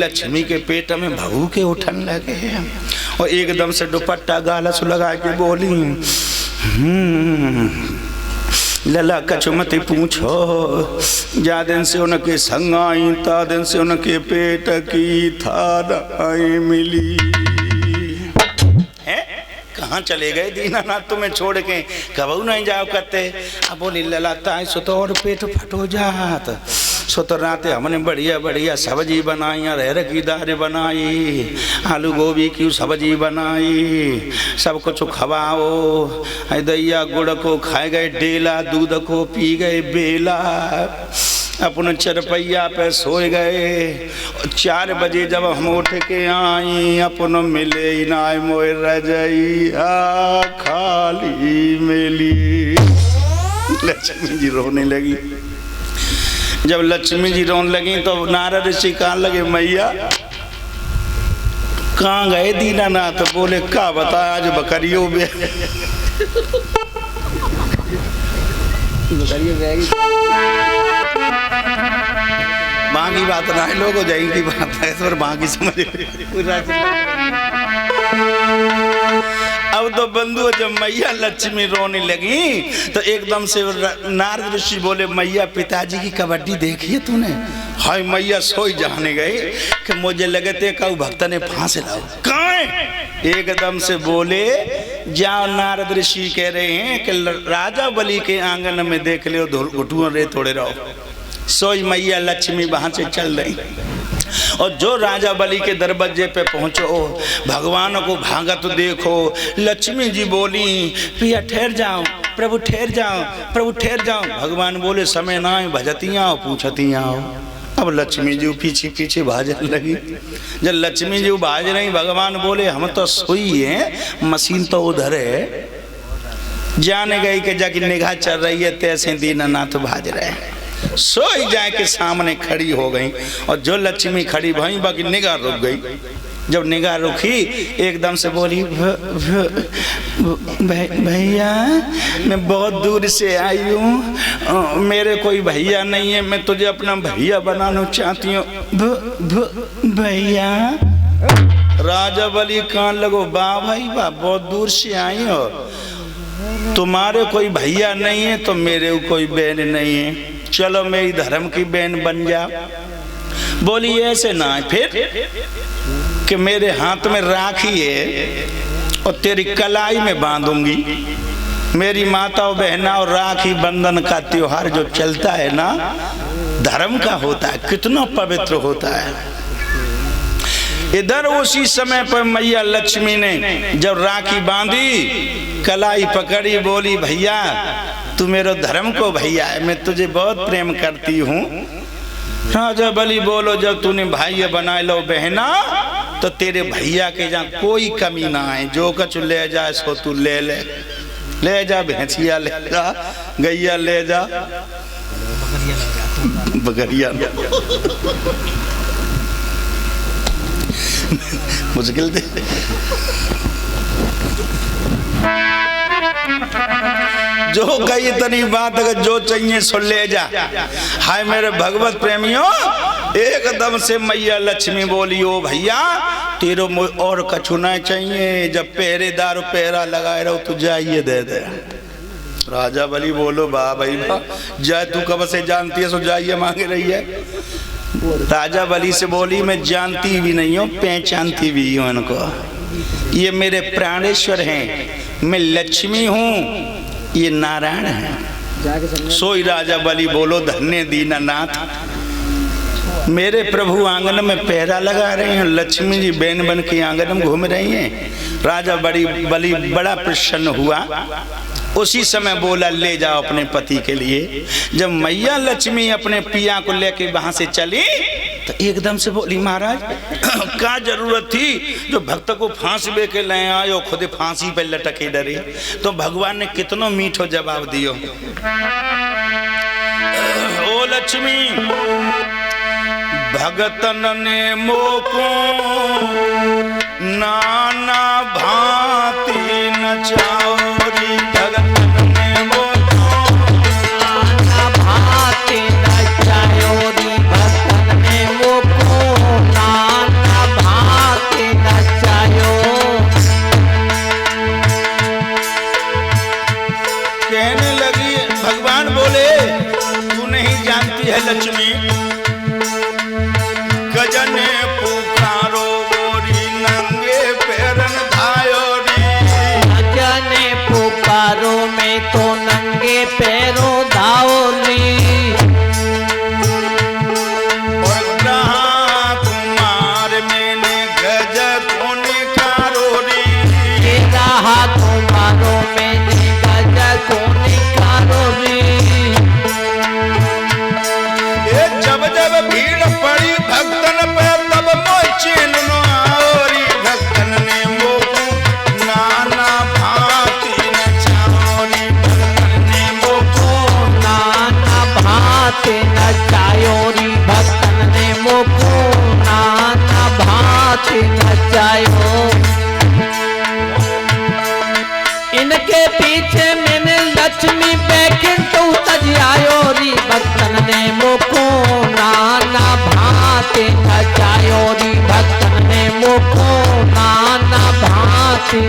लक्ष्मी के पेट में भऊ के उठन लगे और एकदम से दुपट्टा गालस लगा के बोली, लला कछु मत पूछो, जा दिन से उनके संग आई ता दिन से उनके पेट की थाराएं मिली। कहाँ चले गए दीनानाथ तुम्हें छोड़ के, कबू नहीं जाओ करते। अब बोली लला ताई सो तो और पेट फटो जात, सो तो राते हमने बढ़िया बढ़िया सब्जी बनाई, अरहर की दाल बनाई, आलू गोभी की सब्जी बनाई, सब कुछ खवाओ। दैया गुड़ को खाए गए डेला, दूध को पी गए बेला, अपने चरपैया पे सोए गए। 4 बजे जब हम उठ के आई, अपनों मिले नाय मोए रजैया खाली मिली। लक्ष्मी जी रोने लगी। जब लक्ष्मी जी रोने लगी तो नारद ऋषि कहाँ लगे, मैया कहाँ गए दीनानाथ? बोले का बता, आज बकरियों में बाकी बात ना लोग हो जाएंगी, बात है तो बाकी समझ। अब तो बंधु जब मैया लक्ष्मी रोने लगी तो एकदम से नारद ऋषि बोले, मैया पिताजी की कबड्डी देखी है तूने? हाय मैया सोई जाने गए कि मुझे लगे थे कऊ भक्त ने फांस लाओ। कहाँ एकदम से बोले, जाओ नारद ऋषि कह रहे हैं कि राजा बलि के आंगन में देख ले, घुटुओं रे थोड़े रहो। सोई मैया लक्ष्मी वहां से चल रही और जो राजा बलि के दरवाजे पे पहुंचो, भगवान को भागत देखो। लक्ष्मी जी बोली, पिया ठहर जाओ, प्रभु ठहर जाओ, प्रभु ठहर जाओ। भगवान बोले, समय ना भजती आओ पूछती आओ। अब लक्ष्मी जी पीछे पीछे भाजने लगी। जब लक्ष्मी जी भाज रही, भगवान बोले, हम तो सोई है, मशीन तो उधर है। जाने गई कि जाके निगाह चल रही है, तैसे दीनानाथ भाज रहे हैं। सोई जाए के सामने खड़ी हो गई और जो लक्ष्मी खड़ी भई, बाकी निगाह रुक गई। जब निगाह रुकी एकदम से बोली, भैया मैं बहुत दूर से आई हूँ, मेरे कोई भैया नहीं है, मैं तुझे अपना भैया बनाना चाहती हूँ। भैया। राजा बलि कान लगो, वाह भाई वाह, बहुत दूर से आई हो, तुम्हारे कोई भैया नहीं है तो मेरे कोई बहन नहीं है, चलो मेरी धर्म की बहन बन जा। बोली ऐसे ना फिर कि मेरे हाथ में राखी है और तेरी कलाई में बांधूंगी। मेरी माता और बहना और राखी बंधन का त्योहार जो चलता है ना, धर्म का होता है, कितना पवित्र होता है। इधर उसी समय पर मैया लक्ष्मी ने जब राखी बांधी, कलाई पकड़ी, बोली, भैया तू मेरे धर्म को भैया है, मैं तुझे बहुत प्रेम करती हूँ। राजा बलि बोलो, जब तूने भाई बना लो बहना तो तेरे भैया के जहाँ कोई कमी ना आए, जो कुछ ले जाए सो तू ले ले, ले जा भैंसिया ले जा, गैया ले जा, बकरिया मुश्किल दे। जो कही इतनी बात, अगर जो चाहिए सो ले जा। हाय मेरे भगवत प्रेमियों, एकदम से मैया लक्ष्मी बोली, ओ भैया तेरे और कछु नहीं चाहिए, जब पहरेदार पहरा लगाए रहो तू जाइए दे दे। राजा बलि बोलो, वाह भाई वाह, जाए तू कब से जानती है सो जाइए मांगे रही है। राजा बलि से बोली, मैं जानती भी नहीं हूँ, पहचानती भी हूँ इनको, ये मेरे प्राणेश्वर हैं, मैं लक्ष्मी हूँ, ये नारायण है। सोई राजा बलि बोलो, धन्य दीनानाथ, मेरे प्रभु आंगन में पहरा लगा रहे हैं, लक्ष्मी जी बैन बन के आंगन में घूम रही हैं। राजा बलि बड़ा प्रसन्न हुआ। उसी समय बोला, ले जाओ अपने पति के लिए। जब मैया लक्ष्मी अपने पिया को लेके वहां से चली तो एकदम से बोली, महाराज क्या जरूरत थी जो भक्त को फांसी दे के ले आयो, खुद फांसी पे लटके डरे। तो भगवान ने कितना मीठो जवाब दियो, ओ लक्ष्मी भगतन ने मोको नाना भांति नचाओरी, भगतन ने मोको नाना भांति नचाओरी, भगतन ने मोको नाना भजन पुकारो गोरी नंगे पैरन धायो री। भजन पुकारो में तो नंगे पैरों धाओ री। और ग्रहा कुमार मैंने गज को निकारो री। ये रहा तुम्हारो मैंने गज को निकारो री। ये जब जब भीड़ पड़ी भक्तन पे तब मोचन नो आओरी। भक्तन ने मोको नाना भांति नचाओरी। भक्तन ने मोको नाना भांति नचायो री। भक्तन ने मोको नाना भांति नचायो। इनके पीछे मैंने लक्ष्मी बैकुंठ सजायो री। भक्तन ने मोको नाना भांति नचायो री। भक्तन ने मोको नाना भांति